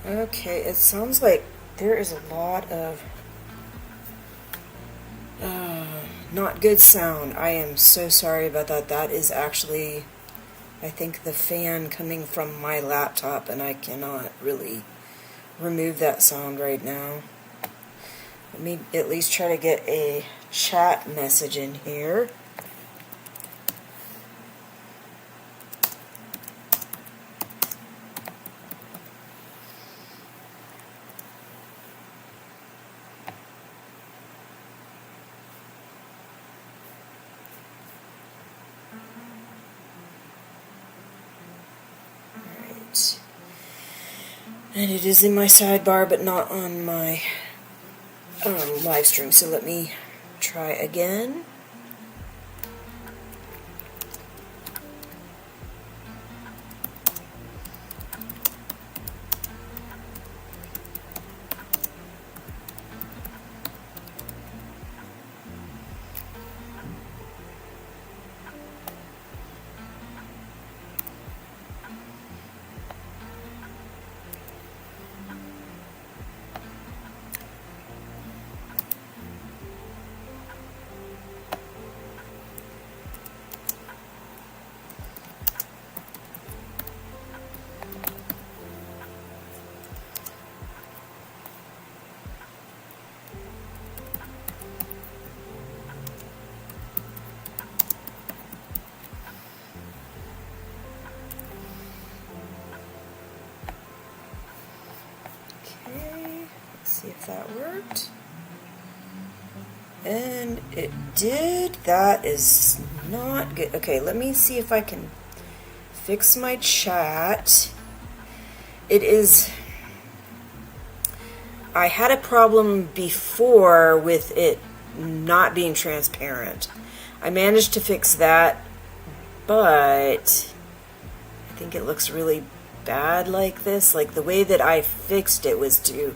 Okay, it sounds like there is a lot of not good sound. I am so sorry about that. That is actually, I think, the fan coming from my laptop, and I cannot really remove that sound right now. Let me at least try to get a chat message in here. Alright. And it is in my sidebar, but not on my live stream, so let me try again. See if that worked. And it did. That is not good. Okay, let me see if I can fix my chat. It is... I had a problem before with it not being transparent. I managed to fix that, but I think it looks really bad like this. Like, the way that I fixed it was to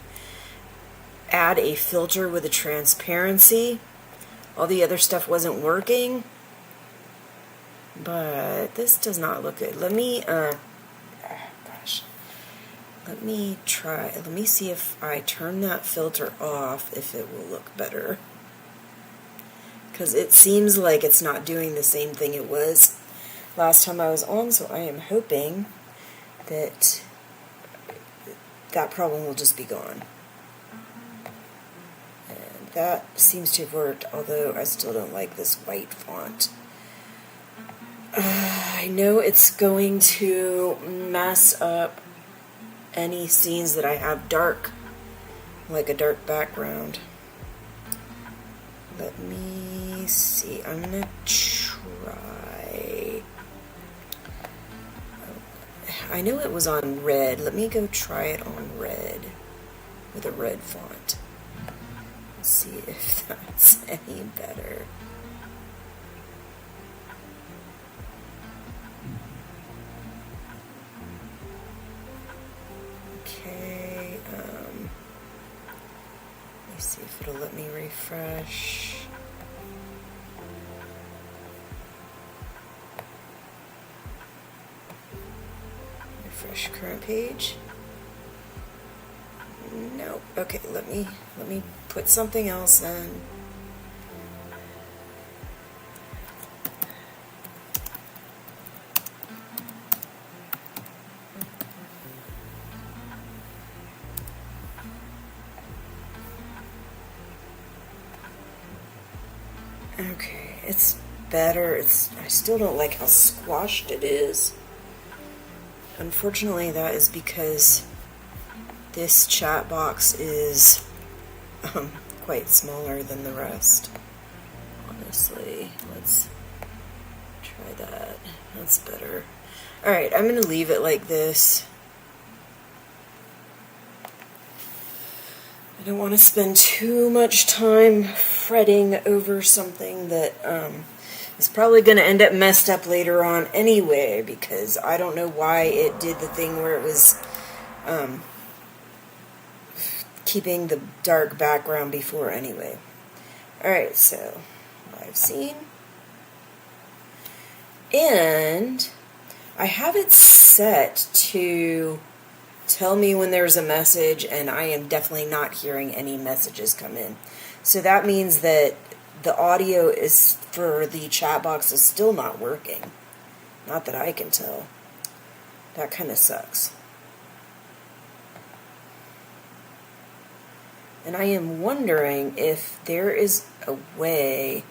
add a filter with a transparency. All the other stuff wasn't working, but this does not look good. Let me let me try. Let me see if I turn that filter off, if it will look better, because it seems like it's not doing the same thing it was last time I was on. So I am hoping that that problem will just be gone. That seems to have worked, although I still don't like this white font. I know it's going to mess up any scenes that I have dark, like a dark background. Let me see. I'm going to try. I know it was on red. Let me go try it on red with a red font. See if that's any better. Okay, let me see if it'll let me refresh. Refresh current page. Nope. Okay, let me put something else in. Okay, it's better. I still don't like how squashed it is. Unfortunately, that is because this chat box is quite smaller than the rest. Honestly, let's try that. That's better. Alright, I'm going to leave it like this. I don't want to spend too much time fretting over something that is probably going to end up messed up later on anyway, because I don't know why it did the thing where it was keeping the dark background before anyway. Alright, so live scene. And I have it set to tell me when there's a message, and I am definitely not hearing any messages come in. So that means that the audio is for the chat box is still not working. Not that I can tell. That kind of sucks. And I am wondering if there is a way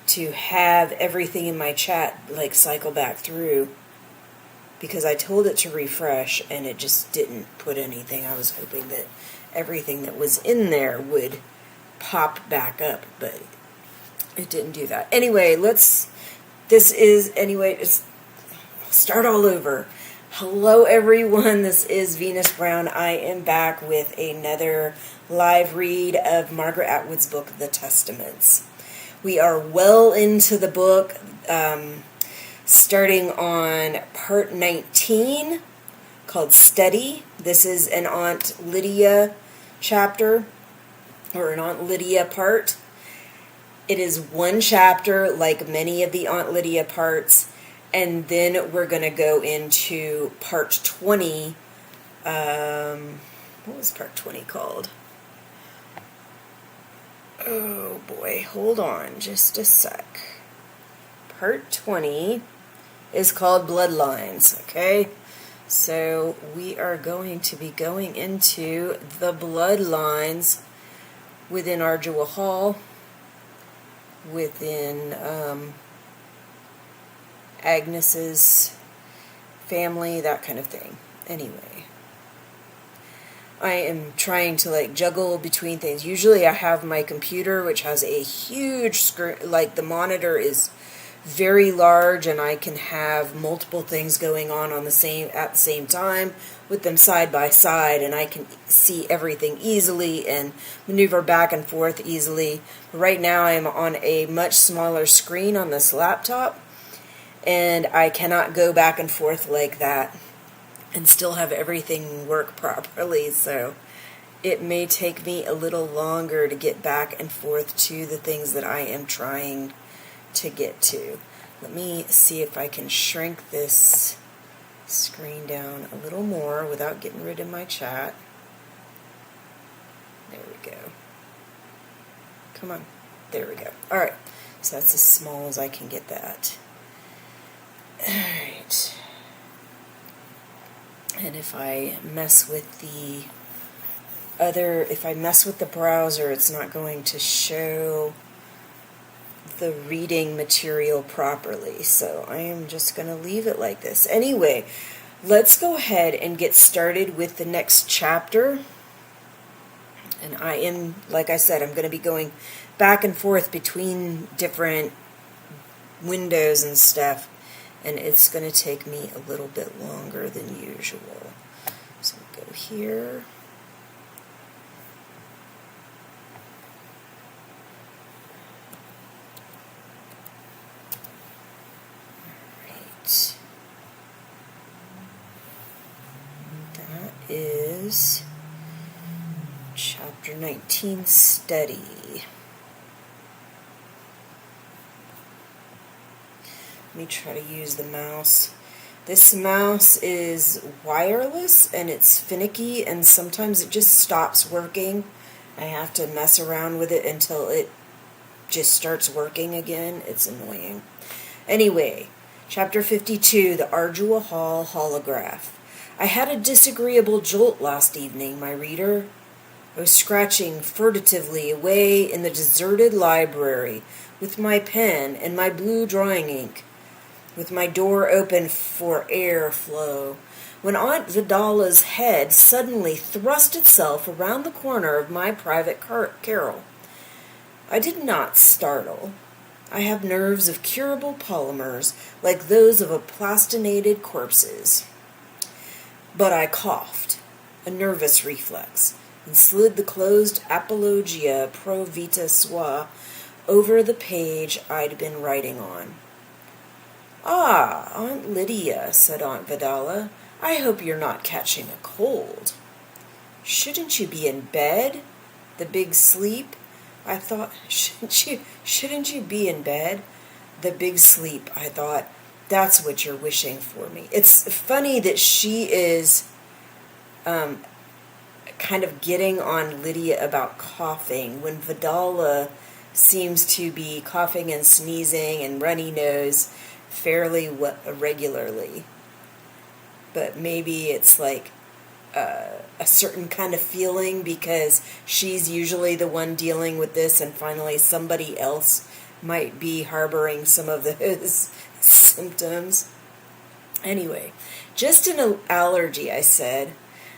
to have everything in my chat like cycle back through, because I told it to refresh and it just didn't put anything. I was hoping that everything that was in there would pop back up, but it didn't do that. Anyway, I'll start all over. Hello everyone, this is Venus Brown. I am back with another live read of Margaret Atwood's book, The Testaments. We are well into the book, starting on part 19, called Steady. This is an Aunt Lydia chapter, or an Aunt Lydia part. It is one chapter, like many of the Aunt Lydia parts, and then we're going to go into part 20. What was part 20 called? Oh boy, hold on just a sec. Part 20 is called Bloodlines, okay? So we are going to be going into the Bloodlines within Ardua Hall, within Agnes's family, that kind of thing. Anyway, I am trying to juggle between things. Usually I have my computer, which has a huge screen, the monitor is very large, and I can have multiple things going on at the same time with them side by side, and I can see everything easily and maneuver back and forth easily. Right now I'm on a much smaller screen on this laptop, and I cannot go back and forth like that and still have everything work properly, so it may take me a little longer to get back and forth to the things that I am trying to get to. Let me see if I can shrink this screen down a little more without getting rid of my chat. There we go. Come on. There we go. Alright, so that's as small as I can get that. Alright. And if I mess with the browser, it's not going to show the reading material properly. So I am just going to leave it like this. Anyway, let's go ahead and get started with the next chapter. And I am, like I said, I'm going to be going back and forth between different windows and stuff, and it's going to take me a little bit longer than usual. So we'll go here. Alright. That is chapter 19, Steady. Let me try to use the mouse. This mouse is wireless and it's finicky, and sometimes it just stops working. I have to mess around with it until it just starts working again. It's annoying. Anyway, chapter 52, the Ardua Hall holograph. I had a disagreeable jolt last evening, my reader. I was scratching furtively away in the deserted library with my pen and my blue drawing ink, with my door open for air flow, when Aunt Vidala's head suddenly thrust itself around the corner of my private carrel. I did not startle. I have nerves of curable polymers, like those of aplastinated corpses. But I coughed, a nervous reflex, and slid the closed Apologia Pro Vita Sua over the page I'd been writing on. "Ah, Aunt Lydia," said Aunt Vidala, "I hope you're not catching a cold." "Shouldn't you be in bed? The big sleep?" I thought. Shouldn't you be in bed? The big sleep, I thought. That's what you're wishing for me. It's funny that she is kind of getting on Lydia about coughing when Vidala seems to be coughing and sneezing and runny nose fairly regularly. But maybe it's like a certain kind of feeling because she's usually the one dealing with this, and finally somebody else might be harboring some of those symptoms. Anyway, just an allergy, I said.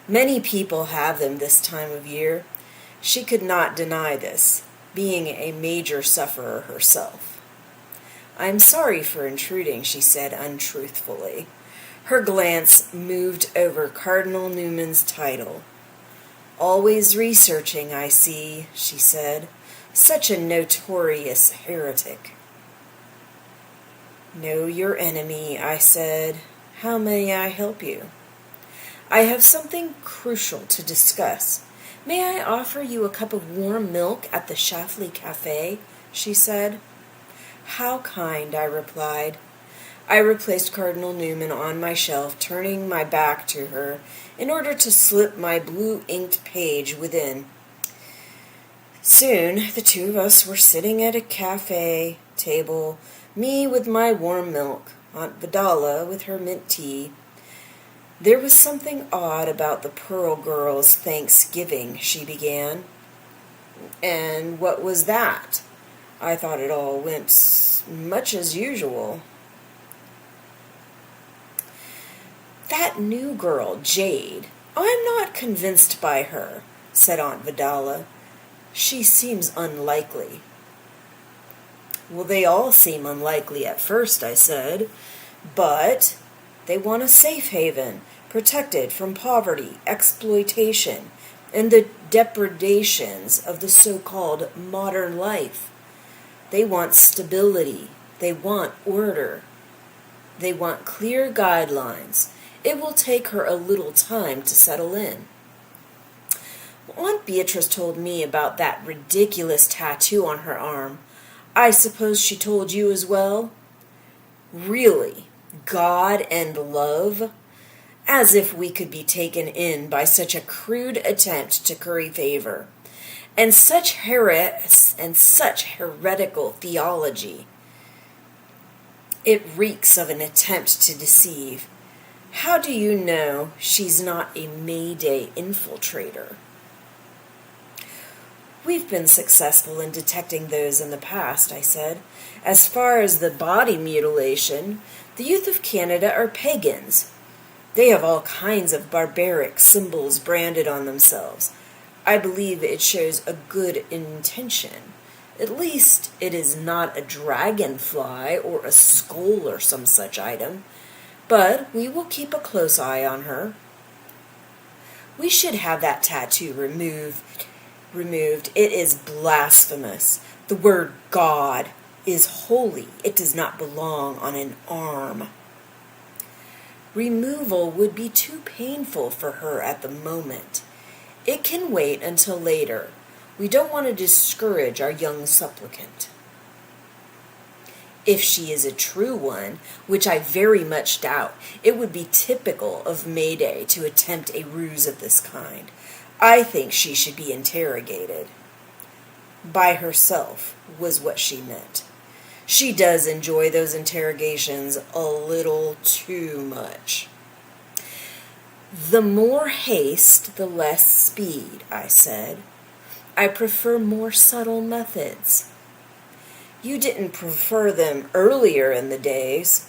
Many people have them this time of year. She could not deny this, being a major sufferer herself. I'm sorry for intruding, she said untruthfully. Her glance moved over Cardinal Newman's title. Always researching, I see, she said. Such a notorious heretic. Know your enemy, I said. How may I help you? I have something crucial to discuss. May I offer you a cup of warm milk at the Schlafly Cafe? She said. How kind, I replied. I replaced Cardinal Newman on my shelf, turning my back to her in order to slip my blue-inked page within. Soon, the two of us were sitting at a cafe table, me with my warm milk, Aunt Vidala with her mint tea. There was something odd about the Pearl girls' Thanksgiving, she began. And what was that? I thought it all went much as usual. That new girl, Jade. I'm not convinced by her, said Aunt Vidala. She seems unlikely. Well, they all seem unlikely at first, I said, but they want a safe haven, protected from poverty, exploitation, and the depredations of the so-called modern life. They want stability. They want order. They want clear guidelines. It will take her a little time to settle in. Aunt Beatrice told me about that ridiculous tattoo on her arm. I suppose she told you as well? Really? God and love? As if we could be taken in by such a crude attempt to curry favor. And such heretical theology. It reeks of an attempt to deceive. How do you know she's not a Mayday infiltrator? We've been successful in detecting those in the past, I said. As far as the body mutilation, the youth of Canada are pagans. They have all kinds of barbaric symbols branded on themselves. I believe it shows a good intention. At least it is not a dragonfly or a skull or some such item. But we will keep a close eye on her. We should have that tattoo removed. It is blasphemous. The word God is holy. It does not belong on an arm. Removal would be too painful for her at the moment. It can wait until later. We don't want to discourage our young supplicant. If she is a true one, which I very much doubt, it would be typical of Mayday to attempt a ruse of this kind. I think she should be interrogated. By herself was what she meant. She does enjoy those interrogations a little too much. The more haste, the less speed, I said. I prefer more subtle methods. You didn't prefer them earlier in the days,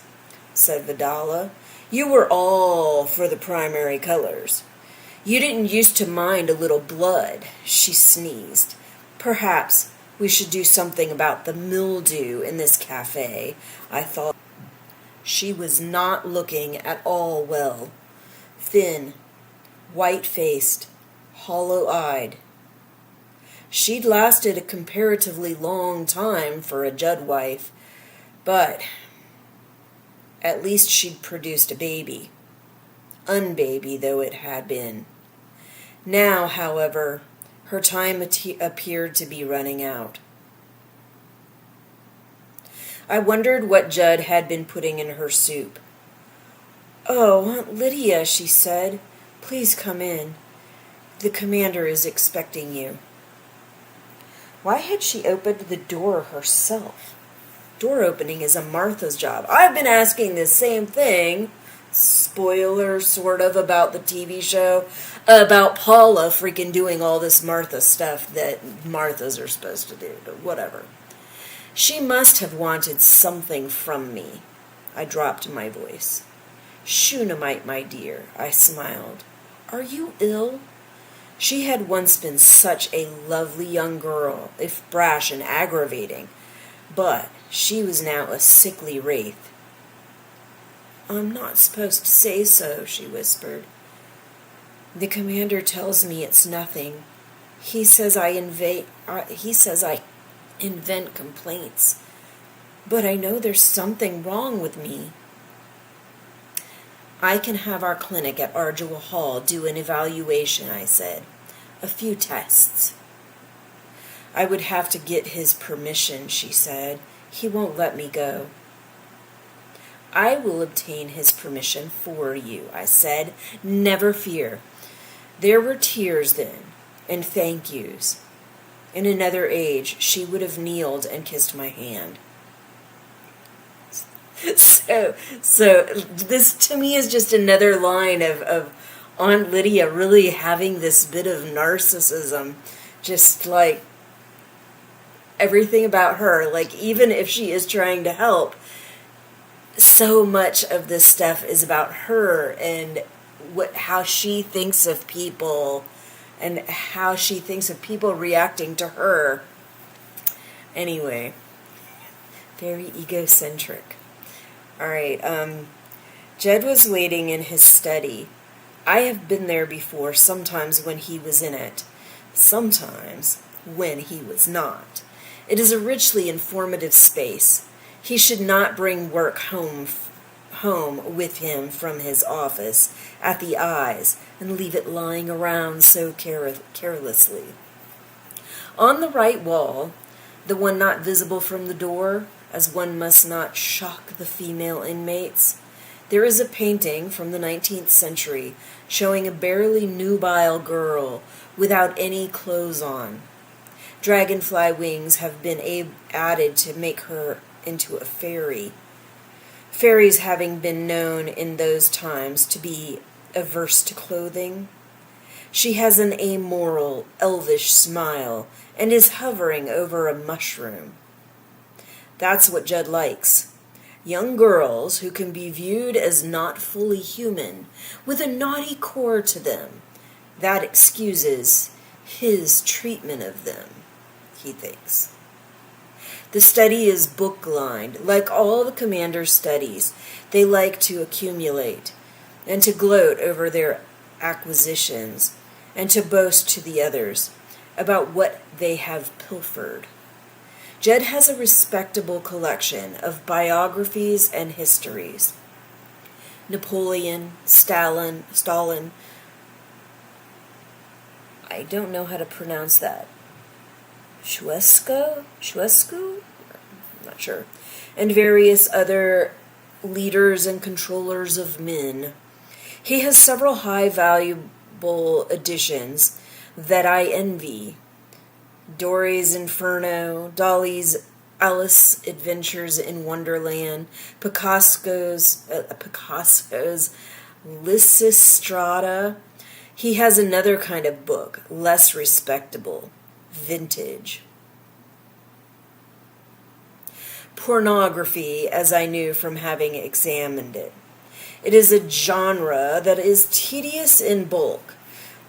said Vidala. You were all for the primary colors. You didn't used to mind a little blood, she sneezed. Perhaps we should do something about the mildew in this cafe, I thought. She was not looking at all well. Thin, white-faced, hollow-eyed. She'd lasted a comparatively long time for a Judd wife, but at least she'd produced a baby. Unbaby though it had been. Now, however, her time appeared to be running out. I wondered what Judd had been putting in her soup. Oh, Aunt Lydia, she said, Please come in. The commander is expecting you. Why had she opened the door herself? Door opening is a Martha's job. I've been asking the same thing. Spoiler, sort of, about the TV show. About Paula freaking doing all this Martha stuff that Marthas are supposed to do. But whatever. She must have wanted something from me. I dropped my voice. Shunammite, my dear, I smiled. Are you ill? She had once been such a lovely young girl, if brash and aggravating, but she was now a sickly wraith. I'm not supposed to say so, she whispered. The commander tells me it's nothing. He says I invent complaints, but I know there's something wrong with me. I can have our clinic at Ardua Hall do an evaluation, I said. A few tests. I would have to get his permission, she said. He won't let me go. I will obtain his permission for you, I said. Never fear. There were tears then, and thank yous. In another age, she would have kneeled and kissed my hand. So this to me is just another line of Aunt Lydia really having this bit of narcissism, just like everything about her, like even if she is trying to help, so much of this stuff is about her and how she thinks of people and how she thinks of people reacting to her. Anyway, very egocentric. All right, Jed was waiting in his study. I have been there before, sometimes when he was in it, sometimes when he was not. It is a richly informative space. He should not bring work home with him from his office at the Eyes and leave it lying around so carelessly. On the right wall, the one not visible from the door, as one must not shock the female inmates, there is a painting from the 19th century showing a barely nubile girl without any clothes on. Dragonfly wings have been added to make her into a fairy. Fairies having been known in those times to be averse to clothing. She has an amoral, elvish smile and is hovering over a mushroom. That's what Judd likes. Young girls who can be viewed as not fully human, with a naughty core to them. That excuses his treatment of them, he thinks. The study is book-lined. Like all the commander's studies, they like to accumulate and to gloat over their acquisitions and to boast to the others about what they have pilfered. Jed has a respectable collection of biographies and histories. Napoleon, Stalin, I don't know how to pronounce that. Ceausescu? I'm not sure. And various other leaders and controllers of men. He has several high valuable editions that I envy. Dory's Inferno, Dolly's Alice Adventures in Wonderland, Picasso's Lysistrata. He has another kind of book, less respectable, vintage. Pornography, as I knew from having examined it. It is a genre that is tedious in bulk.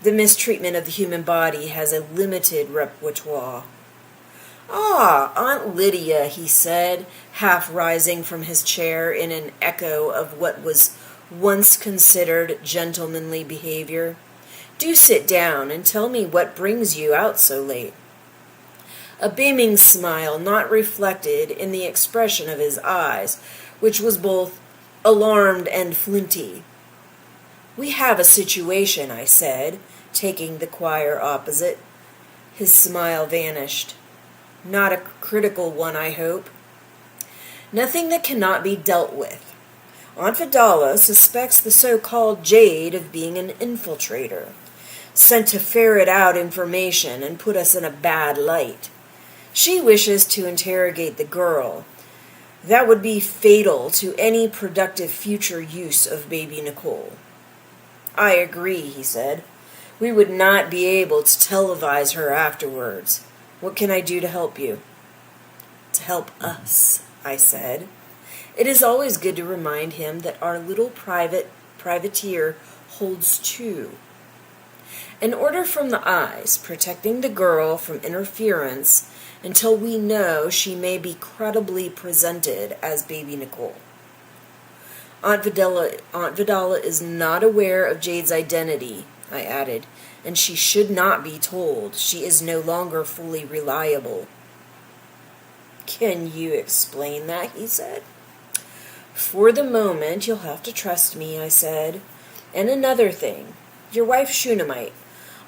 The mistreatment of the human body has a limited repertoire. Ah, Aunt Lydia, he said, half rising from his chair in an echo of what was once considered gentlemanly behavior. Do sit down and tell me what brings you out so late. A beaming smile not reflected in the expression of his eyes, which was both alarmed and flinty. We have a situation, I said, taking the choir opposite. His smile vanished. Not a critical one, I hope. Nothing that cannot be dealt with. Aunt Vidala suspects the so-called Jade of being an infiltrator, sent to ferret out information and put us in a bad light. She wishes to interrogate the girl. That would be fatal to any productive future use of baby Nicole. I agree, he said. We would not be able to televise her afterwards. What can I do to help you? To help us, I said. It is always good to remind him that our little privateer holds two. An order from the eyes, protecting the girl from interference until we know she may be credibly presented as baby Nicole. Aunt Vidala is not aware of Jade's identity, I added, and she should not be told. She is no longer fully reliable. Can you explain that? He said. For the moment, you'll have to trust me, I said. And another thing, your wife Shunammite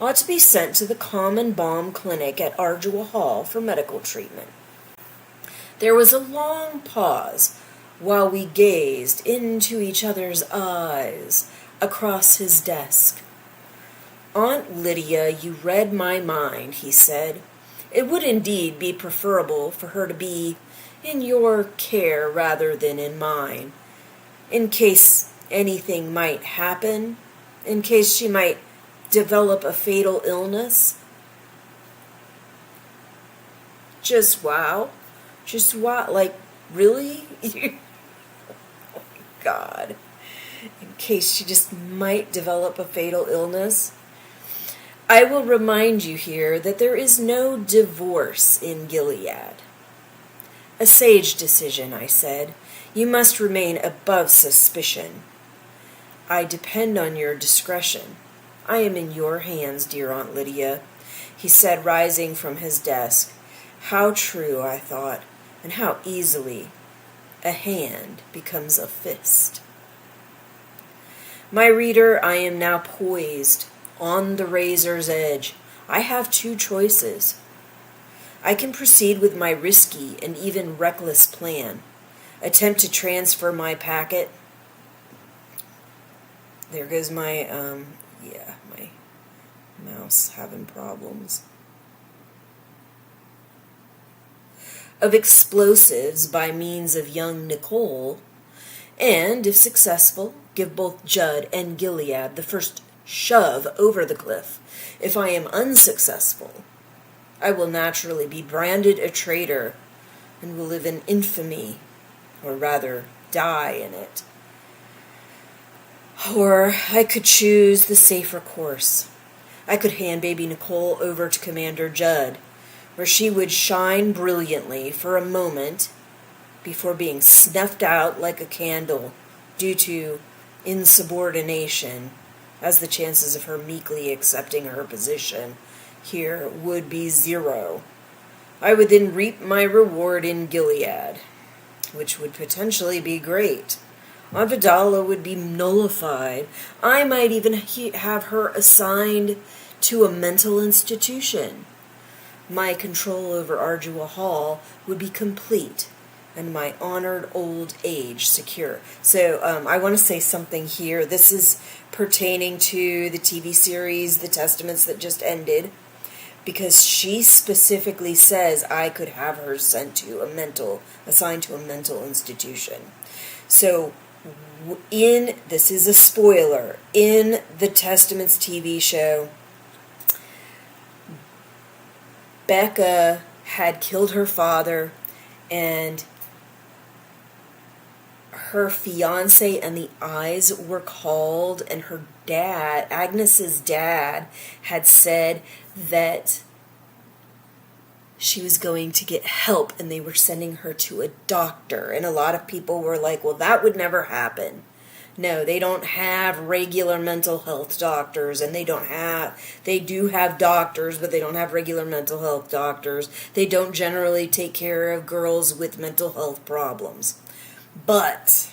ought to be sent to the Common Balm Clinic at Ardua Hall for medical treatment. There was a long pause while we gazed into each other's eyes across his desk. Aunt Lydia, you read my mind, he said. It would indeed be preferable for her to be in your care rather than in mine, in case anything might happen, in case she might develop a fatal illness. Just wow. Like, really? Oh my God. In case she just might develop a fatal illness. I will remind you here that there is no divorce in Gilead. A sage decision, I said. You must remain above suspicion. I depend on your discretion. I am in your hands, dear Aunt Lydia, he said, rising from his desk. How true, I thought, and how easily a hand becomes a fist. My reader, I am now poised on the razor's edge. I have two choices. I can proceed with my risky and even reckless plan, attempt to transfer my packet. There goes my mouse having problems. Of explosives by means of young Nicole, and, if successful, give both Judd and Gilead the first shove over the cliff. If I am unsuccessful, I will naturally be branded a traitor and will live in infamy, or rather die in it. Or I could choose the safer course. I could hand baby Nicole over to Commander Judd, where she would shine brilliantly for a moment before being snuffed out like a candle due to insubordination, as the chances of her meekly accepting her position here would be zero. I would then reap my reward in Gilead, which would potentially be great. Aunt Vidala would be nullified. I might even have her assigned to a mental institution. My control over Ardua Hall would be complete, and my honored old age secure. So I want to say something here. This is pertaining to the TV series, The Testaments, that just ended, because she specifically says I could have her assigned to a mental institution. So this is a spoiler, in the Testaments TV show, Becca had killed her father, and her fiance and the eyes were called, and her dad, Agnes's dad, had said that she was going to get help, and they were sending her to a doctor. And a lot of people were like, well, that would never happen. No, they don't have regular mental health doctors, and they do have doctors, but they don't have regular mental health doctors. They don't generally take care of girls with mental health problems. But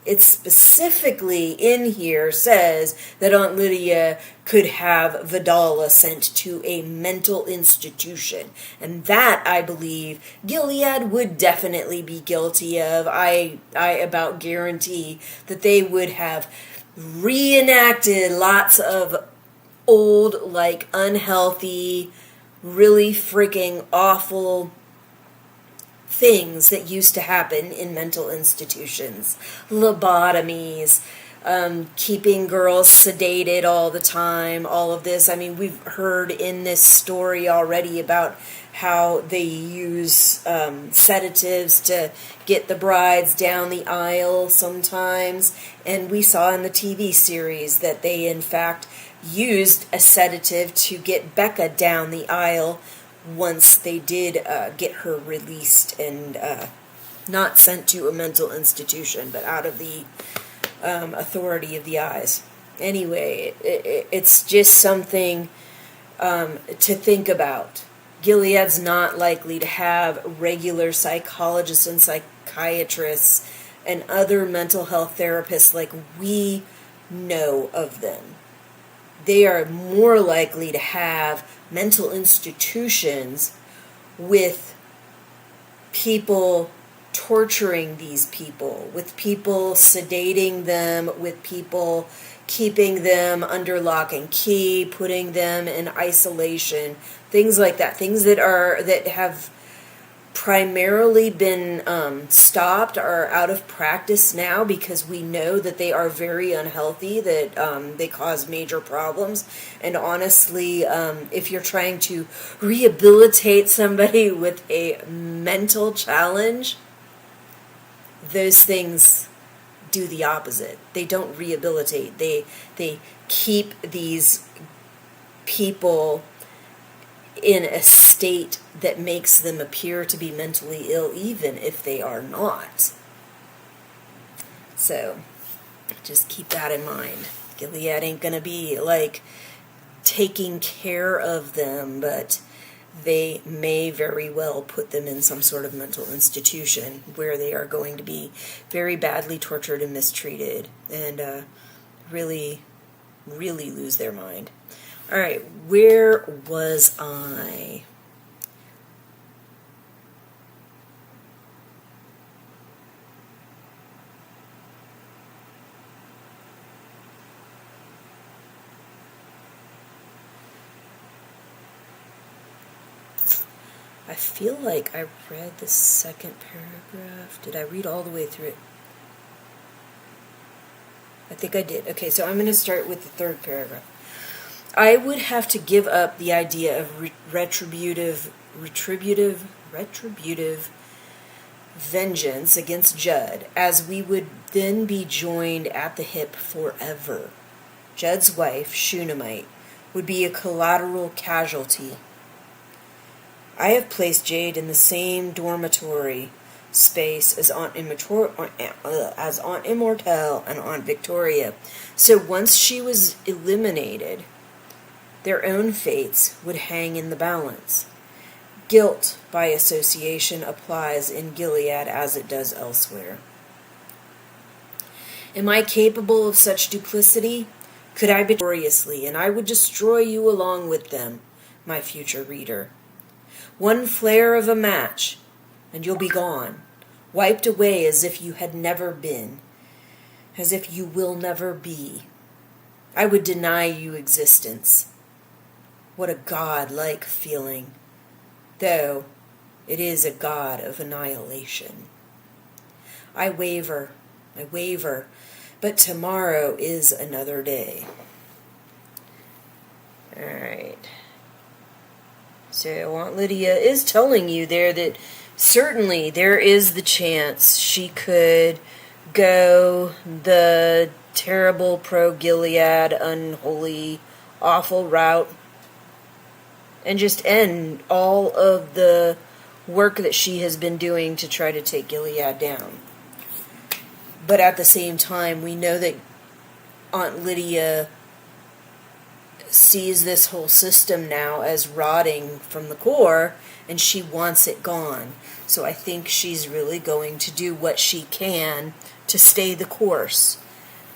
it specifically in here says that Aunt Lydia could have Vidala sent to a mental institution. And that, I believe, Gilead would definitely be guilty of. I about guarantee that they would have reenacted lots of old, like, unhealthy, really freaking awful things that used to happen in mental institutions. Lobotomies, keeping girls sedated all the time, all of this. I mean, we've heard in this story already about how they use sedatives to get the brides down the aisle sometimes. And we saw in the TV series that they, in fact, used a sedative to get Becca down the aisle once they did get her released and not sent to a mental institution, but out of the authority of the eyes. Anyway, it's just something to think about. Gilead's not likely to have regular psychologists and psychiatrists and other mental health therapists like we know of them. They are more likely to have mental institutions with people torturing these people, with people sedating them, with people keeping them under lock and key, putting them in isolation, things like that. Things that have primarily been stopped or out of practice now because we know that they are very unhealthy, that they cause major problems. And honestly, if you're trying to rehabilitate somebody with a mental challenge, those things do the opposite. They don't rehabilitate. They keep these people in a state that makes them appear to be mentally ill, even if they are not. So, just keep that in mind. Gilead ain't gonna be, like, taking care of them, but they may very well put them in some sort of mental institution where they are going to be very badly tortured and mistreated and really, really lose their mind. All right, where was I? I feel like I read the second paragraph. Did I read all the way through it? I think I did. Okay, so I'm going to start with the third paragraph. I would have to give up the idea of retributive vengeance against Judd, as we would then be joined at the hip forever. Judd's wife, Shunammite, would be a collateral casualty. I have placed Jade in the same dormitory space as Aunt Immortelle and Aunt Victoria, so once she was eliminated, their own fates would hang in the balance. Guilt by association applies in Gilead as it does elsewhere. Am I capable of such duplicity? Could I be victoriously, and I would destroy you along with them, my future reader. One flare of a match, and you'll be gone, wiped away as if you had never been, as if you will never be. I would deny you existence. What a god-like feeling, though it is a god of annihilation. I waver, but tomorrow is another day. All right. So Aunt Lydia is telling you there that certainly there is the chance she could go the terrible pro-Gilead, unholy, awful route and just end all of the work that she has been doing to try to take Gilead down. But at the same time, we know that Aunt Lydia sees this whole system now as rotting from the core, and she wants it gone. So I think she's really going to do what she can to stay the course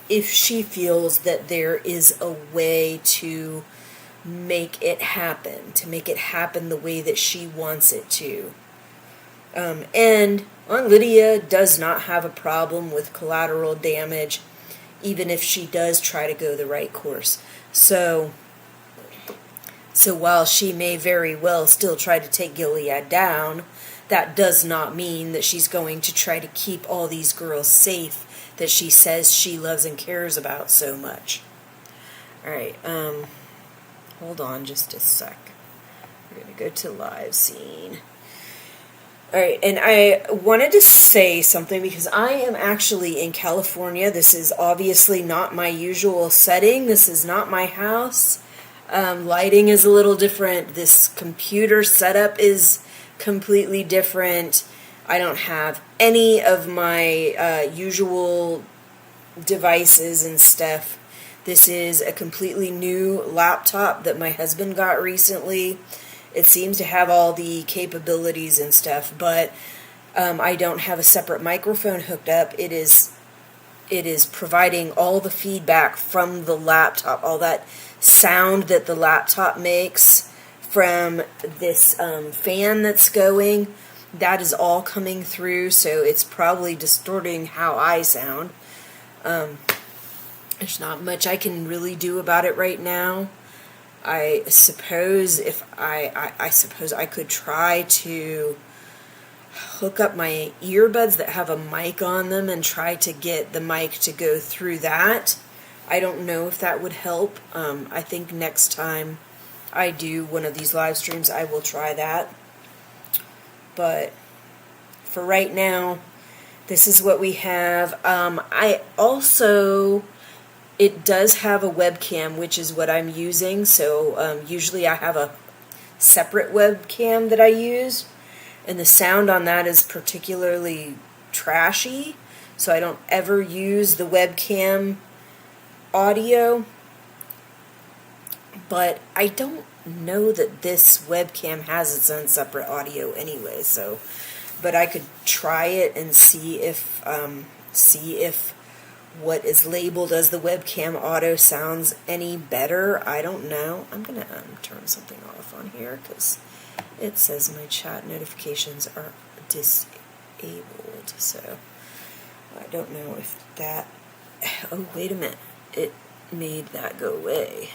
if she feels that there is a way to make it happen the way that she wants it to. And Aunt Lydia does not have a problem with collateral damage, even if she does try to go the right course. So while she may very well still try to take Gilead down, that does not mean that she's going to try to keep all these girls safe that she says she loves and cares about so much. Alright, hold on just a sec. We're going to go to live scene. Alright, and I wanted to say something because I am actually in California. This is obviously not my usual setting. This is not my house. Lighting is a little different. This computer setup is completely different. I don't have any of my usual devices and stuff. This is a completely new laptop that my husband got recently. It seems to have all the capabilities and stuff, but I don't have a separate microphone hooked up. It is providing all the feedback from the laptop, all that sound that the laptop makes from this fan that's going. That is all coming through, so it's probably distorting how I sound. There's not much I can really do about it right now. I suppose I could try to hook up my earbuds that have a mic on them and try to get the mic to go through that. I don't know if that would help. I think next time I do one of these live streams, I will try that. But for right now, this is what we have. I also... It does have a webcam, which is what I'm using, so usually I have a separate webcam that I use, and the sound on that is particularly trashy, so I don't ever use the webcam audio, but I don't know that this webcam has its own separate audio anyway, so, but I could try it and see if what is labeled as the webcam audio sounds any better. I don't know. I'm going to turn something off on here because it says my chat notifications are disabled. So I don't know if that... Oh, wait a minute. It made that go away.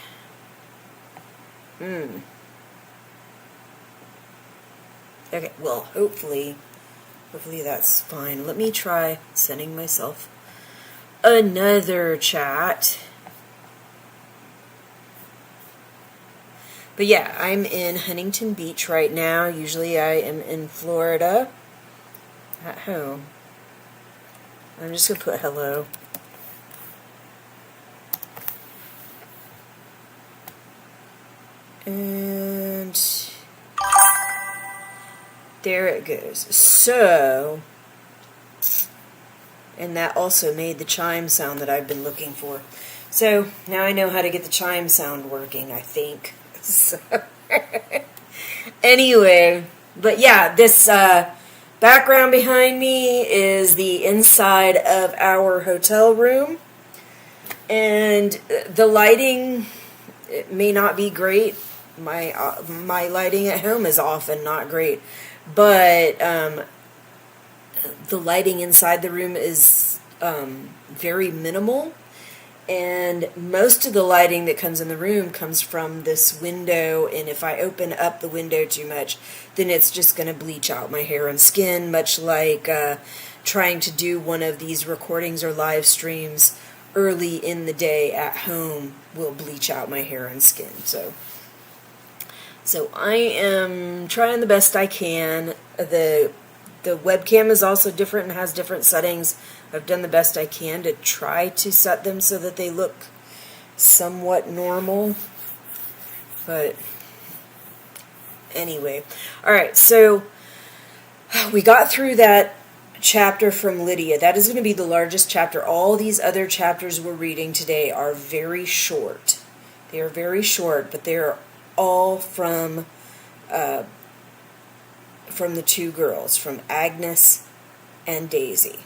Okay, well, hopefully that's fine. Let me try sending myself another chat. But yeah, I'm in Huntington Beach right now. Usually I am in Florida at home. I'm just going to put hello. And there it goes. So... And that also made the chime sound that I've been looking for. So, now I know how to get the chime sound working, I think. So anyway, but yeah, this background behind me is the inside of our hotel room. And the lighting, it may not be great. My lighting at home is often not great. But... the lighting inside the room is very minimal, and most of the lighting that comes in the room comes from this window, and if I open up the window too much, then it's just going to bleach out my hair and skin, much like trying to do one of these recordings or live streams early in the day at home will bleach out my hair and skin. So I am trying the best I can. The webcam is also different and has different settings. I've done the best I can to try to set them so that they look somewhat normal. But anyway. Alright, so we got through that chapter from Lydia. That is going to be the largest chapter. All these other chapters we're reading today are very short. They are very short, but they are all from the two girls, from Agnes and Daisy.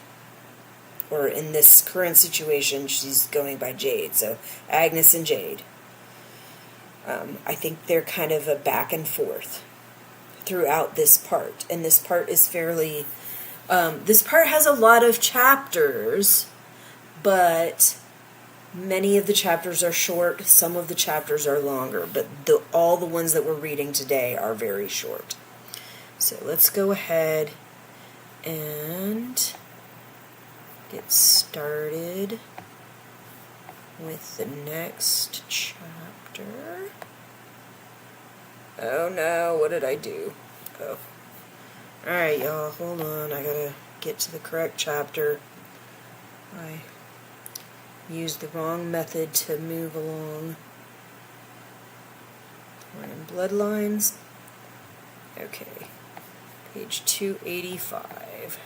or in this current situation, she's going by Jade. So Agnes and Jade. I think they're kind of a back and forth throughout this part. And this part is fairly... this part has a lot of chapters, but many of the chapters are short. Some of the chapters are longer, but all the ones that we're reading today are very short. So let's go ahead and get started with the next chapter. Oh no, what did I do? Oh. Alright, y'all, hold on. I gotta get to the correct chapter. I used the wrong method to move along. We're in Bloodlines. Okay. Page 285.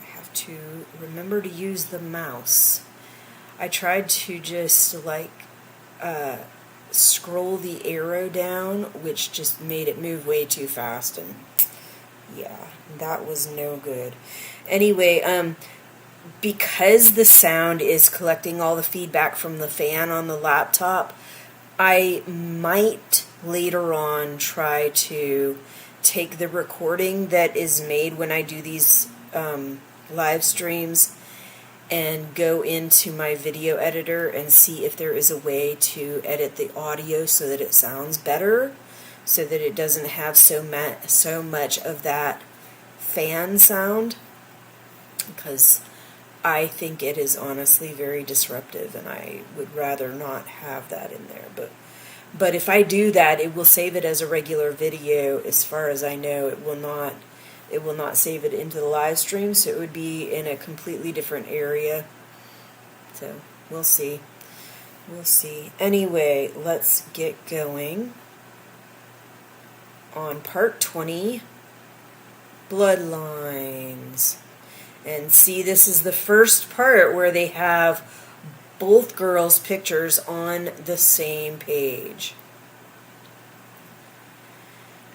I have to remember to use the mouse. I tried to just, scroll the arrow down, which just made it move way too fast, and yeah, that was no good. Anyway, because the sound is collecting all the feedback from the fan on the laptop, I might later on try to take the recording that is made when I do these live streams and go into my video editor and see if there is a way to edit the audio so that it sounds better, so that it doesn't have so much of that fan sound, because I think it is honestly very disruptive, and I would rather not have that in there. But if I do that, it will save it as a regular video. As far as I know, it will not save it into the live stream, so it would be in a completely different area. So we'll see. We'll see. Anyway, let's get going on part 20, Bloodlines. And see, this is the first part where they have both girls' pictures on the same page.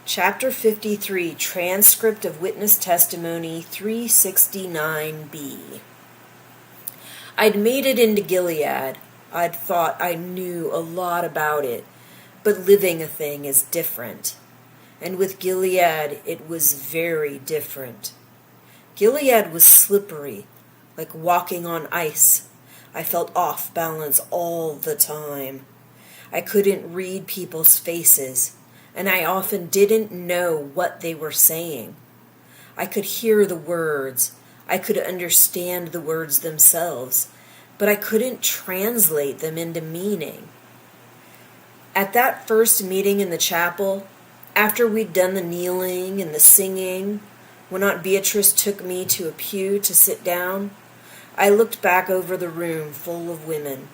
Chapter 53, Transcript of Witness Testimony 369b. I'd made it into Gilead. I'd thought I knew a lot about it, but living a thing is different. And with Gilead, it was very different. Gilead was slippery, like walking on ice. I felt off balance all the time. I couldn't read people's faces, and I often didn't know what they were saying. I could hear the words. I could understand the words themselves, but I couldn't translate them into meaning. At that first meeting in the chapel, after we'd done the kneeling and the singing, when Aunt Beatrice took me to a pew to sit down, I looked back over the room full of women.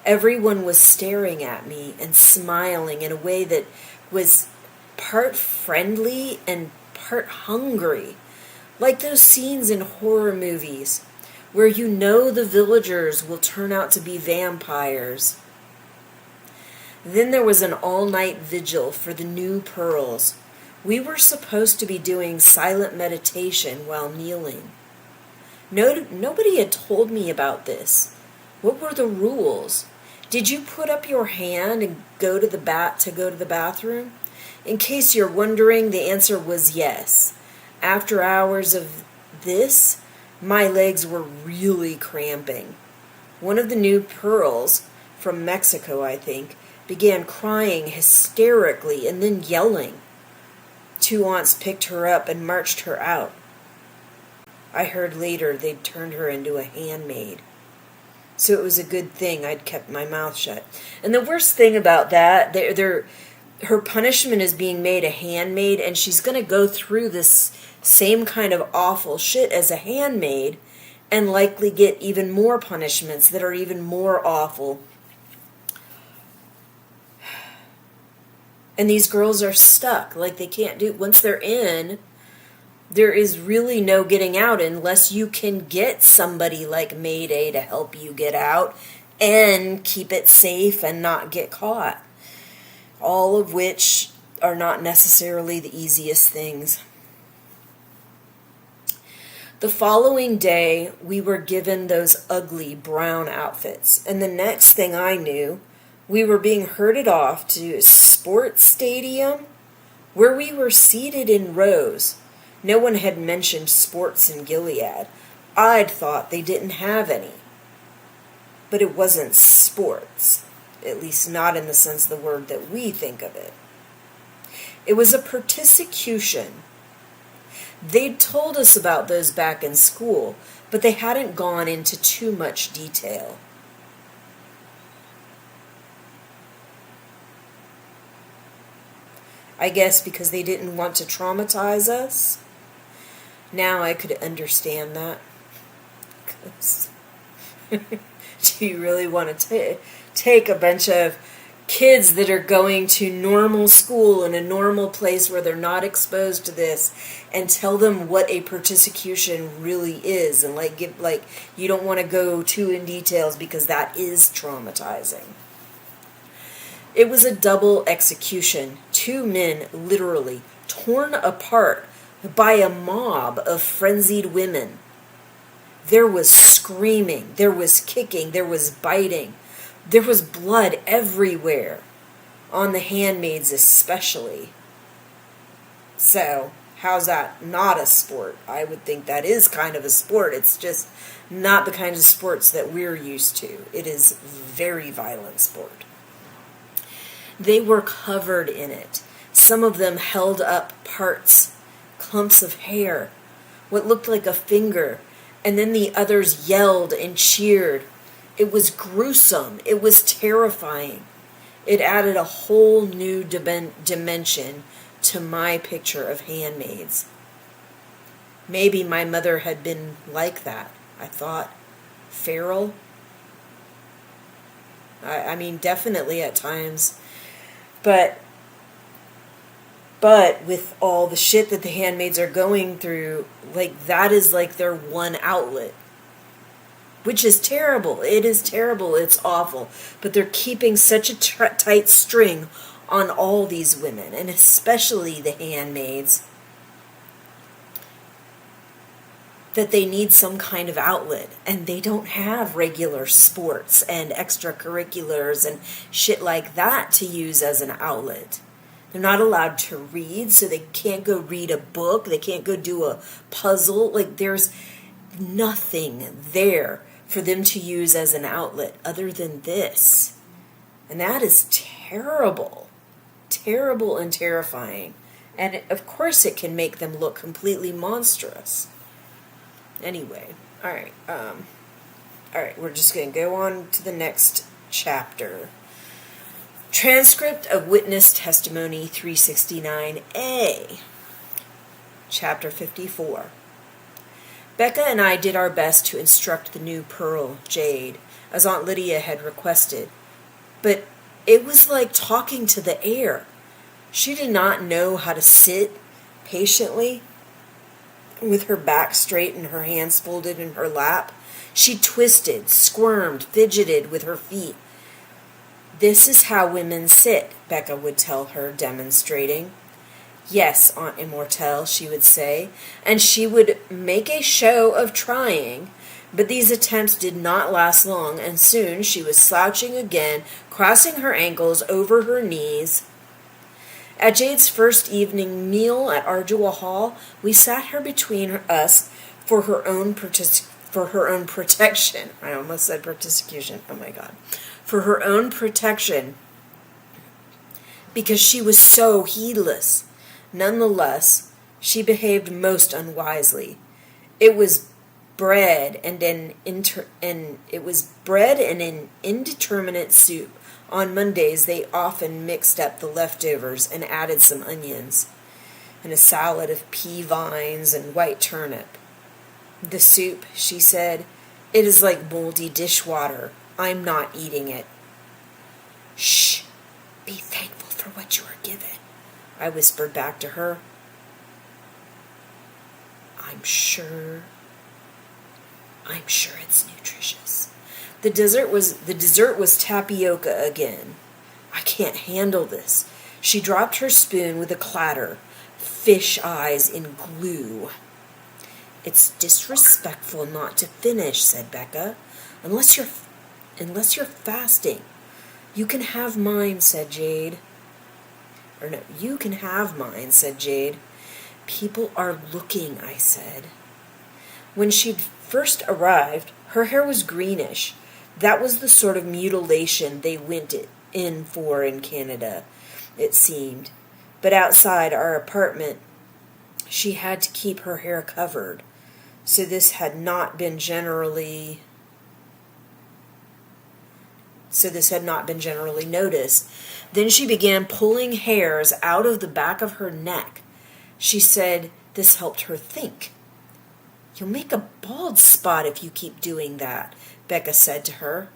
Everyone was staring at me and smiling in a way that was part friendly and part hungry, like those scenes in horror movies where you know the villagers will turn out to be vampires. Then there was an all-night vigil for the new pearls. We were supposed to be doing silent meditation while kneeling. Nobody had told me about this. What were the rules? Did you put up your hand and go to the bathroom? In case you're wondering, the answer was yes. After hours of this, my legs were really cramping. One of the new pearls, from Mexico, I think, began crying hysterically and then yelling. Two aunts picked her up and marched her out. I heard later they'd turned her into a handmaid. So it was a good thing I'd kept my mouth shut. And the worst thing about that, her punishment is being made a handmaid, and she's going to go through this same kind of awful shit as a handmaid and likely get even more punishments that are even more awful. And these girls are stuck, like they can't do, once they're in, there is really no getting out unless you can get somebody like Mayday to help you get out and keep it safe and not get caught. All of which are not necessarily the easiest things. The following day, we were given those ugly brown outfits, and the next thing I knew, we were being herded off to a sports stadium where we were seated in rows. No one had mentioned sports in Gilead. I'd thought they didn't have any. But it wasn't sports, at least not in the sense of the word that we think of it. It was a persecution. They'd told us about those back in school, but they hadn't gone into too much detail. I guess because they didn't want to traumatize us. Now I could understand that. Do you really want to take a bunch of kids that are going to normal school in a normal place where they're not exposed to this and tell them what a persecution really is, and you don't want to go too in details because that is traumatizing. It was a double execution. 2 men literally torn apart by a mob of frenzied women. There was screaming, there was kicking, there was biting. There was blood everywhere, on the handmaids especially. So, how's that not a sport? I would think that is kind of a sport. It's just not the kind of sports that we're used to. It is very violent sport. They were covered in it. Some of them held up parts, clumps of hair, what looked like a finger, and then the others yelled and cheered. It was gruesome. It was terrifying. It added a whole new dimension to my picture of handmaids. Maybe my mother had been like that, I thought. Feral? I mean, definitely at times. But with all the shit that the handmaids are going through, that is like their one outlet. Which is terrible. It is terrible. It's awful. But they're keeping such a tight string on all these women, and especially the handmaids, that they need some kind of outlet. And they don't have regular sports and extracurriculars and shit like that to use as an outlet. They're not allowed to read, so they can't go read a book. They can't go do a puzzle. There's nothing there for them to use as an outlet other than this. And that is terrible. Terrible and terrifying. And of course it can make them look completely monstrous. Anyway, alright, we're just going to go on to the next chapter. Transcript of Witness Testimony 369A. Chapter 54. Becca and I did our best to instruct the new Pearl, Jade, as Aunt Lydia had requested. But it was like talking to the air. She did not know how to sit patiently with her back straight and her hands folded in her lap. She twisted, squirmed, fidgeted with her feet. "This is how women sit," Becca would tell her, demonstrating. "Yes, Aunt Immortelle," she would say, and she would make a show of trying, but these attempts did not last long, and soon she was slouching again, crossing her ankles over her knees. At Jade's first evening meal at Ardua Hall, we sat her between us for her own protection. I almost said persecution. Oh my God. For her own protection, because she was so heedless. Nonetheless, she behaved most unwisely. It was bread and an indeterminate soup. On Mondays, they often mixed up the leftovers and added some onions, and a salad of pea vines and white turnip. "The soup," she said, "it is like moldy dishwater. I'm not eating it." "Shh, be thankful for what you are given," I whispered back to her. I'm sure it's nutritious. The dessert was tapioca again. "I can't handle this." She dropped her spoon with a clatter. Fish eyes in glue. It's disrespectful not to finish, said Becca, unless you're fasting. You can have mine, said Jade. Or no, you can have mine, said Jade. People are looking, I said. When she'd first arrived, her hair was greenish. That was the sort of mutilation they went in for in Canada, it seemed. But outside our apartment, she had to keep her hair covered. So this had not been generally noticed. Then she began pulling hairs out of the back of her neck. She said this helped her think. You'll make a bald spot if you keep doing that, Becca said to her.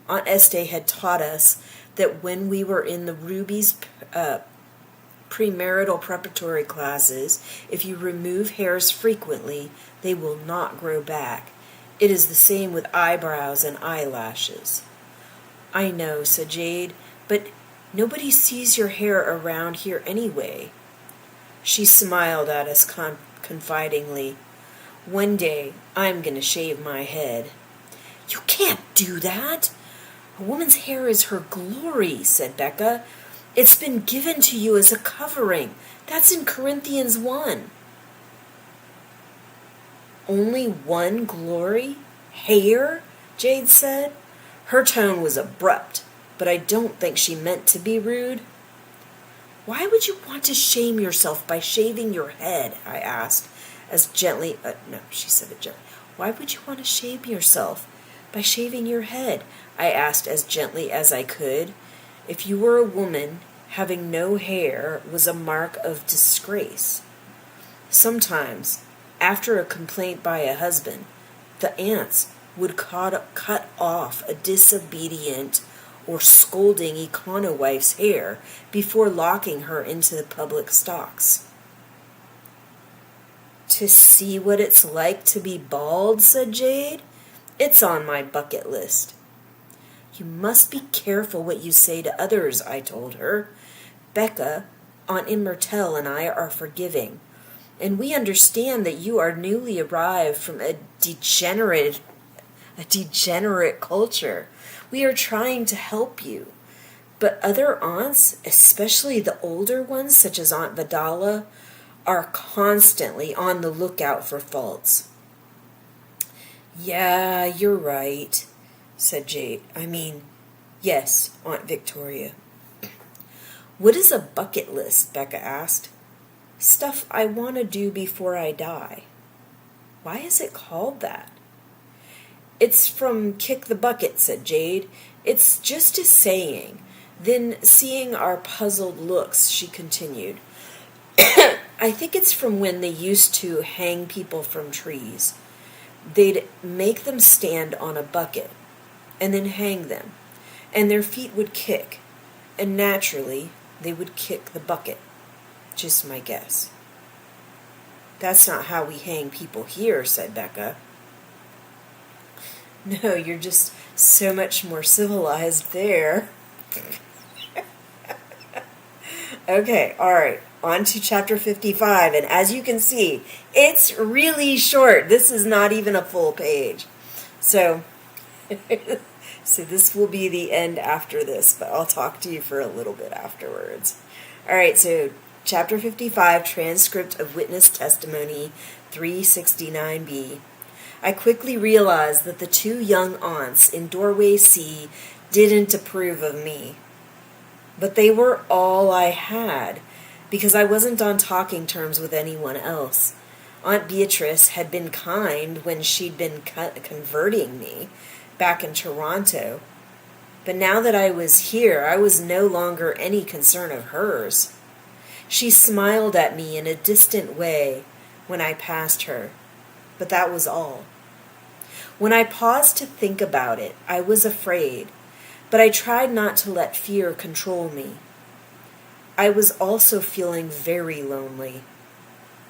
Aunt Estee had taught us that when we were in the Ruby's premarital preparatory classes, if you remove hairs frequently, they will not grow back. It is the same with eyebrows and eyelashes. I know, said Jade, but nobody sees your hair around here anyway. She smiled at us confidingly. One day, I'm going to shave my head. You can't do that. A woman's hair is her glory, said Becca. It's been given to you as a covering. That's in Corinthians 1. Only one glory? Hair? Jade said. Her tone was abrupt, but I don't think she meant to be rude. Why would you want to shame yourself by shaving your head? I asked, as gently. She said it gently. Why would you want to shame yourself by shaving your head? I asked as gently as I could. If you were a woman, having no hair was a mark of disgrace. Sometimes, after a complaint by a husband, the aunts would cut off a disobedient or scolding econo-wife's hair before locking her into the public stocks. To see what it's like to be bald, said Jade. It's on my bucket list. You must be careful what you say to others, I told her. Becca, Aunt Immortelle, and I are forgiving, and we understand that you are newly arrived from a degenerate culture. We are trying to help you. But other aunts, especially the older ones, such as Aunt Vidala, are constantly on the lookout for faults. Yeah, you're right, said Jade. Yes, Aunt Victoria. What is a bucket list? Becca asked. Stuff I want to do before I die. Why is it called that? It's from Kick the Bucket, said Jade. It's just a saying. Then, seeing our puzzled looks, she continued. I think it's from when they used to hang people from trees. They'd make them stand on a bucket and then hang them, and their feet would kick, and naturally they would kick the bucket. Just my guess. That's not how we hang people here, said Becca. No, you're just so much more civilized there. Okay, all right. On to chapter 55, and as you can see, it's really short. This is not even a full page. So this will be the end after this, but I'll talk to you for a little bit afterwards. All right, so chapter 55, transcript of witness testimony 369b. I quickly realized that the two young aunts in doorway C didn't approve of me. But they were all I had, because I wasn't on talking terms with anyone else. Aunt Beatrice had been kind when she'd been converting me back in Toronto. But now that I was here, I was no longer any concern of hers. She smiled at me in a distant way when I passed her, but that was all. When I paused to think about it, I was afraid, but I tried not to let fear control me. I was also feeling very lonely.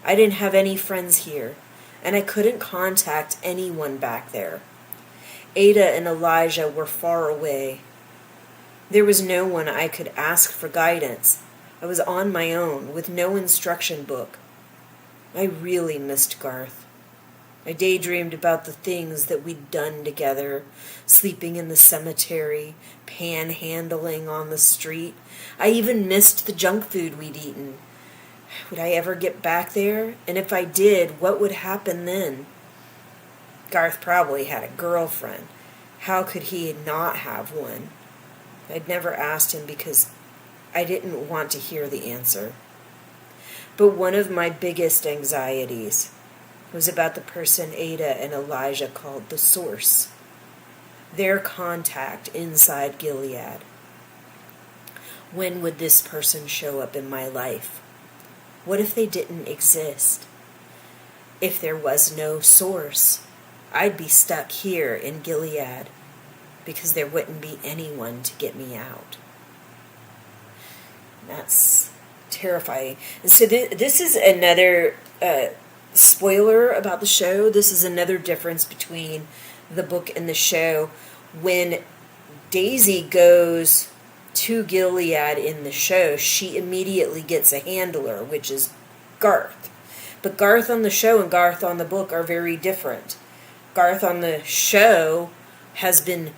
I didn't have any friends here, and I couldn't contact anyone back there. Ada and Elijah were far away. There was no one I could ask for guidance. I was on my own, with no instruction book. I really missed Garth. I daydreamed about the things that we'd done together, sleeping in the cemetery, panhandling on the street. I even missed the junk food we'd eaten. Would I ever get back there? And if I did, what would happen then? Garth probably had a girlfriend. How could he not have one? I'd never asked him because I didn't want to hear the answer. But one of my biggest anxieties was about the person Ada and Elijah called the Source. Their contact inside Gilead. When would this person show up in my life? What if they didn't exist? If there was no Source, I'd be stuck here in Gilead because there wouldn't be anyone to get me out. That's terrifying. And so this is another spoiler about the show. This is another difference between the book and the show. When Daisy goes to Gilead in the show, she immediately gets a handler, which is Garth. But Garth on the show and Garth on the book are very different. Garth on the show has been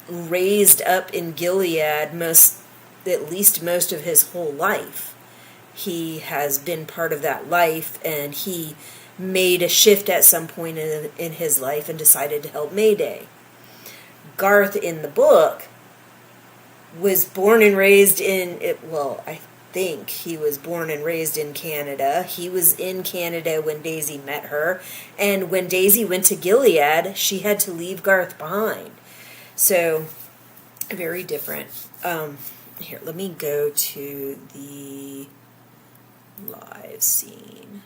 raised up in Gilead at least most of his whole life. He has been part of that life, and he made a shift at some point in his life and decided to help Mayday. Garth in the book was born and raised I think he was born and raised in Canada. He was in Canada when Daisy met her, and when Daisy went to Gilead, she had to leave Garth behind. So, very different. Here, let me go to the live scene.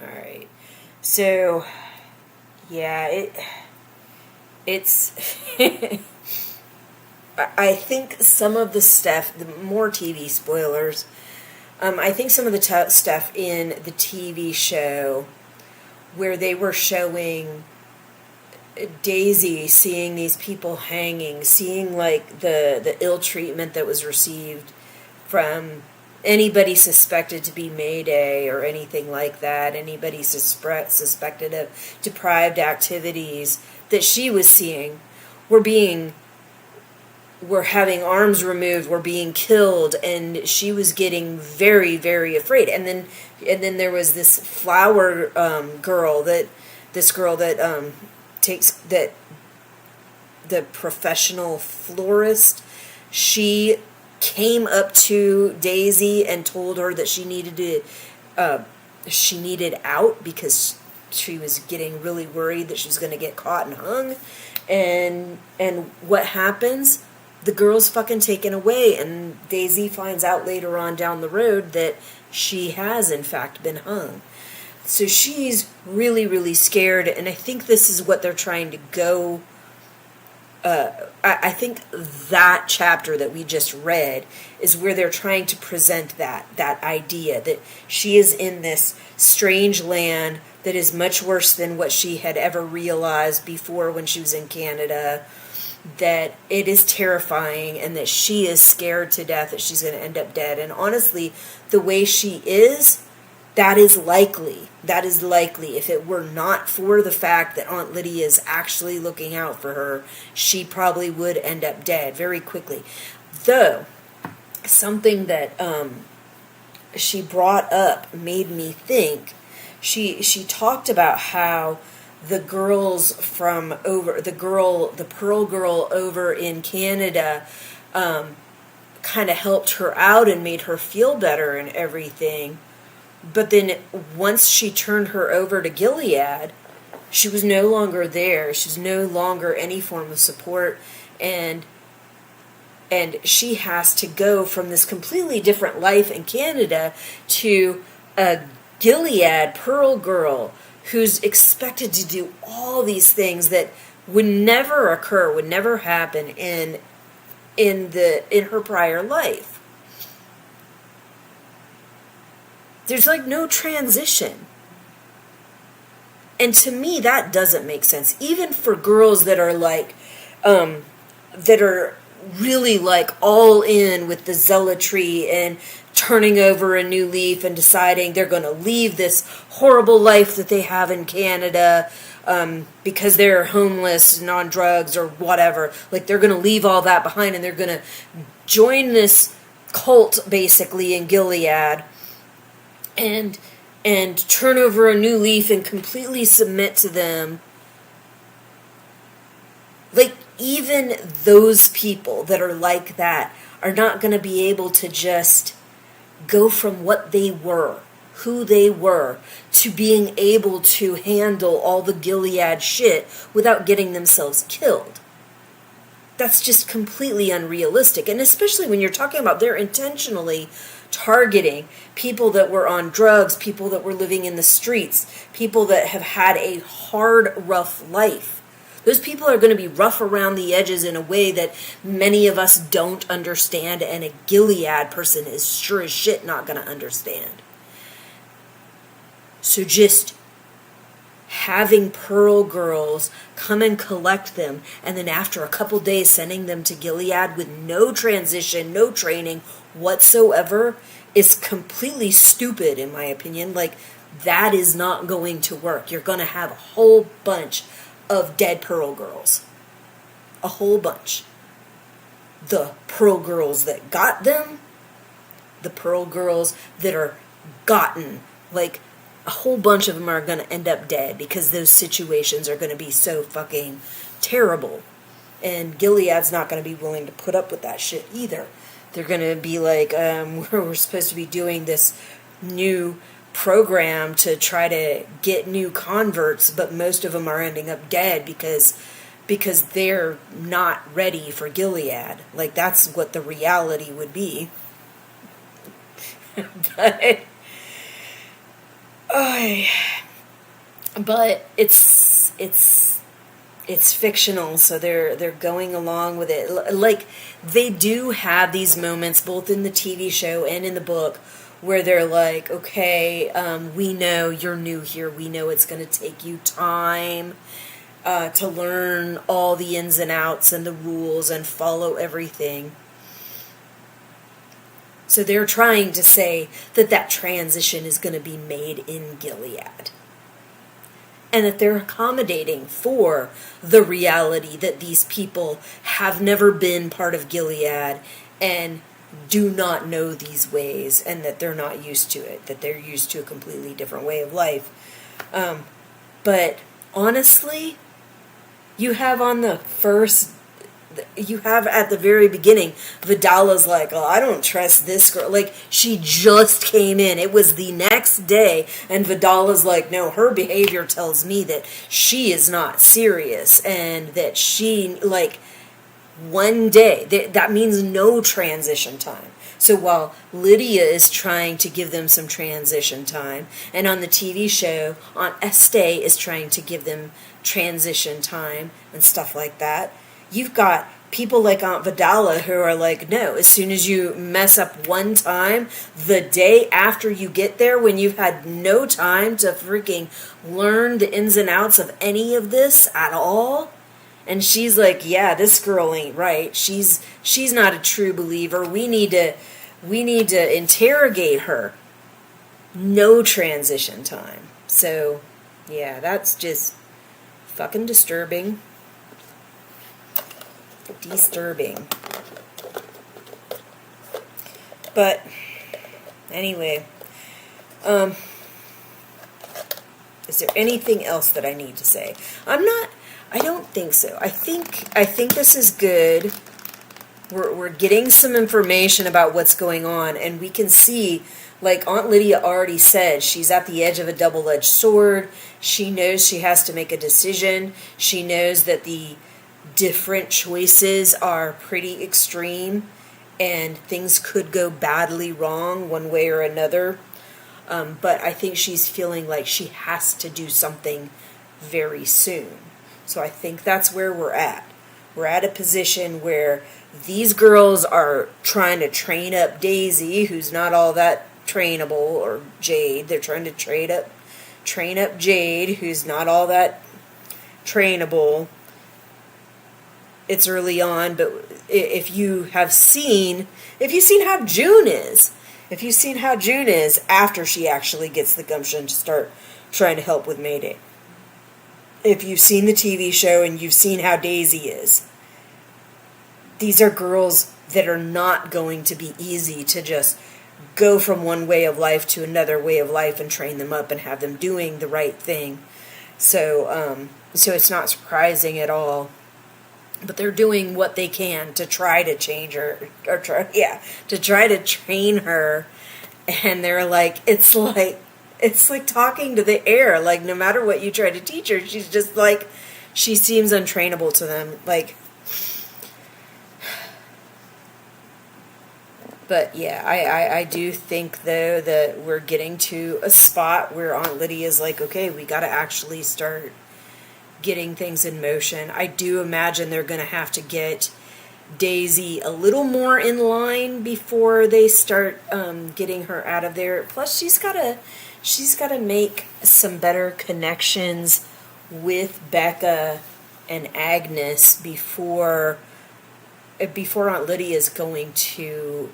Alright. So, yeah, it's... I think some of the stuff, the more TV spoilers, I think some of the stuff in the TV show where they were showing Daisy seeing these people hanging, seeing like the ill treatment that was received from anybody suspected to be Mayday or anything like that, anybody suspected of deprived activities that she was seeing were having arms removed, were being killed, and she was getting very, very afraid. And then there was this flower girl that takes that the professional florist. She came up to Daisy and told her that she needed out because she was getting really worried that she was going to get caught and hung. And what happens? The girl's fucking taken away, and Daisy finds out later on down the road that she has in fact been hung. So she's really, really scared, and I think this is what they're trying to go... I think that chapter that we just read is where they're trying to present that idea that she is in this strange land that is much worse than what she had ever realized before when she was in Canada, that it is terrifying, and that she is scared to death that she's going to end up dead. And honestly, the way she is... That is likely. If it were not for the fact that Aunt Lydia is actually looking out for her, she probably would end up dead very quickly. Though, something that she brought up made me think. She talked about how the girls from the Pearl Girl over in Canada kind of helped her out and made her feel better and everything. But then once she turned her over to Gilead, she was no longer there. She was no longer any form of support. And she has to go from this completely different life in Canada to a Gilead Pearl Girl who's expected to do all these things that would never occur, would never happen in her prior life. There's like no transition. And to me, that doesn't make sense. Even for girls that are like, that are really like all in with the zealotry and turning over a new leaf and deciding they're going to leave this horrible life that they have in Canada because they're homeless and on drugs or whatever. Like, they're going to leave all that behind and they're going to join this cult basically in Gilead and turn over a new leaf and completely submit to them. Like, even those people that are like that are not going to be able to just go from what they were, who they were, to being able to handle all the Gilead shit without getting themselves killed. That's just completely unrealistic. And especially when you're talking about they're intentionally targeting people that were on drugs, people that were living in the streets, people that have had a hard, rough life. Those people are going to be rough around the edges in a way that many of us don't understand, and a Gilead person is sure as shit not going to understand. So just having Pearl girls come and collect them, and then after a couple days sending them to Gilead with no transition, no training whatsoever, is completely stupid in my opinion. Like, that is not going to work. You're going to have a whole bunch of dead Pearl girls. A whole bunch. The Pearl girls that got them, the Pearl girls that are gotten. Like, a whole bunch of them are going to end up dead because those situations are going to be so fucking terrible. And Gilead's not going to be willing to put up with that shit either. They're going to be like, we're supposed to be doing this new program to try to get new converts, but most of them are ending up dead because they're not ready for Gilead. Like, that's what the reality would be. But it's fictional, so they're going along with it. Like, they do have these moments both in the TV show and in the book where they're like, okay, we know you're new here. We know it's going to take you time to learn all the ins and outs and the rules and follow everything. So they're trying to say that transition is going to be made in Gilead. And that they're accommodating for the reality that these people have never been part of Gilead and do not know these ways, and that they're not used to it, that they're used to a completely different way of life. But honestly, you have at the very beginning, Vidala's like, oh, I don't trust this girl. Like, she just came in. It was the next day, and Vidala's like, no, her behavior tells me that she is not serious, and that she, like, one day, that means no transition time. So while Lydia is trying to give them some transition time, and on the TV show, Aunt Este is trying to give them transition time and stuff like that, you've got people like Aunt Vidala who are like, no, as soon as you mess up one time, the day after you get there, when you've had no time to freaking learn the ins and outs of any of this at all, and she's like, yeah, this girl ain't right. She's not a true believer. We need to interrogate her. No transition time. So, yeah, that's just fucking disturbing. Disturbing. But anyway, is there anything else that I need to say? I don't think so. I think this is good. We're getting some information about what's going on, and we can see, like Aunt Lydia already said, she's at the edge of a double-edged sword. She knows she has to make a decision. She knows that the different choices are pretty extreme, and things could go badly wrong one way or another. But I think she's feeling like she has to do something very soon. So I think that's where we're at. We're at a position where these girls are trying to train up Daisy, who's not all that trainable, or Jade. They're trying to train up Jade, who's not all that trainable. It's early on, but if you've seen how June is, after she actually gets the gumption to start trying to help with Mayday. If you've seen the TV show and you've seen how Daisy is, these are girls that are not going to be easy to just go from one way of life to another way of life and train them up and have them doing the right thing. So it's not surprising at all. But they're doing what they can to try to change her, to try to train her. And they're like, it's like talking to the air. Like, no matter what you try to teach her, she's just like, she seems untrainable to them. Like, but yeah, I do think, though, that we're getting to a spot where Aunt Lydia's like, okay, we got to actually start getting things in motion. I do imagine they're going to have to get Daisy a little more in line before they start getting her out of there. Plus, she's got to make some better connections with Becca and Agnes before Aunt Lydia is going to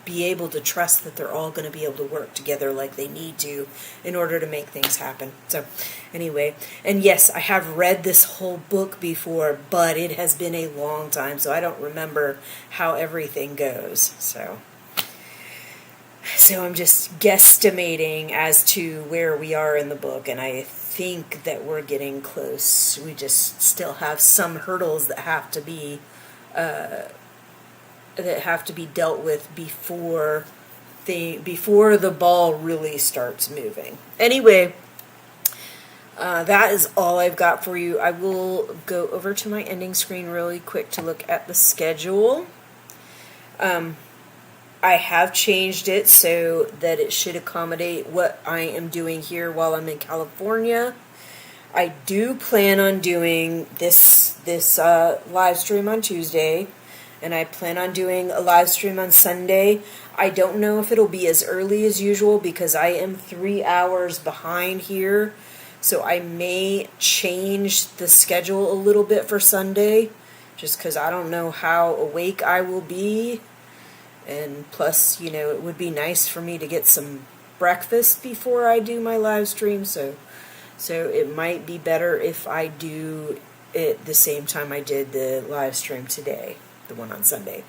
be able to trust that they're all going to be able to work together like they need to in order to make things happen. So anyway, and yes, I have read this whole book before, but it has been a long time, so I don't remember how everything goes. So I'm just guesstimating as to where we are in the book, and I think that we're getting close. We just still have some hurdles that have to be dealt with before the ball really starts moving. Anyway, that is all I've got for you. I will go over to my ending screen really quick to look at the schedule. I have changed it so that it should accommodate what I am doing here while I'm in California. I do plan on doing this live stream on Tuesday, and I plan on doing a live stream on Sunday. I don't know if it'll be as early as usual because I am 3 hours behind here, so I may change the schedule a little bit for Sunday, just because I don't know how awake I will be. And plus, it would be nice for me to get some breakfast before I do my live stream, so it might be better if I do it the same time I did the live stream today, the one on Sunday.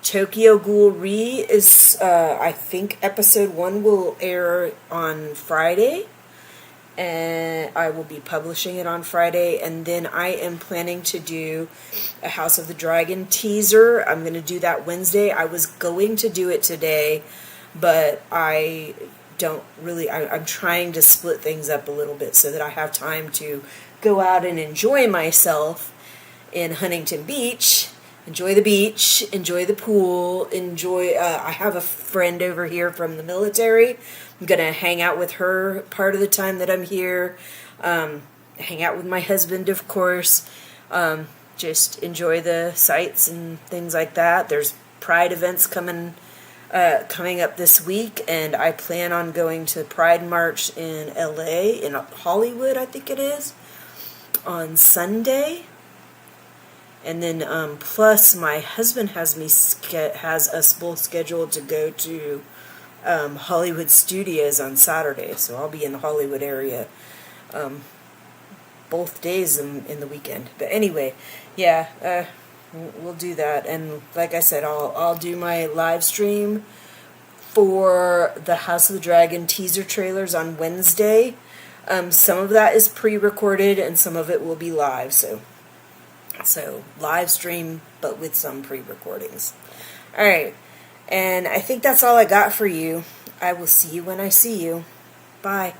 Tokyo Ghoul Re is, I think episode 1 will air on Friday, and I will be publishing it on Friday, and then I am planning to do a House of the Dragon teaser. I'm going to do that Wednesday. I was going to do it today, but I don't really, I'm trying to split things up a little bit so that I have time to go out and enjoy myself in Huntington Beach, enjoy the beach, enjoy the pool, I have a friend over here from the military. I'm going to hang out with her part of the time that I'm here, hang out with my husband, of course, just enjoy the sights and things like that. There's Pride events coming up this week, and I plan on going to Pride March in LA, in Hollywood, I think it is, on Sunday. And then plus my husband has us both scheduled to go to Hollywood Studios on Saturday, so I'll be in the Hollywood area both days in the weekend. But anyway, yeah, we'll do that. And like I said, I'll do my live stream for the House of the Dragon teaser trailers on Wednesday. Some of that is pre-recorded and some of it will be live, so live stream but with some pre-recordings. Alright, and I think that's all I got for you. I will see you when I see you. Bye.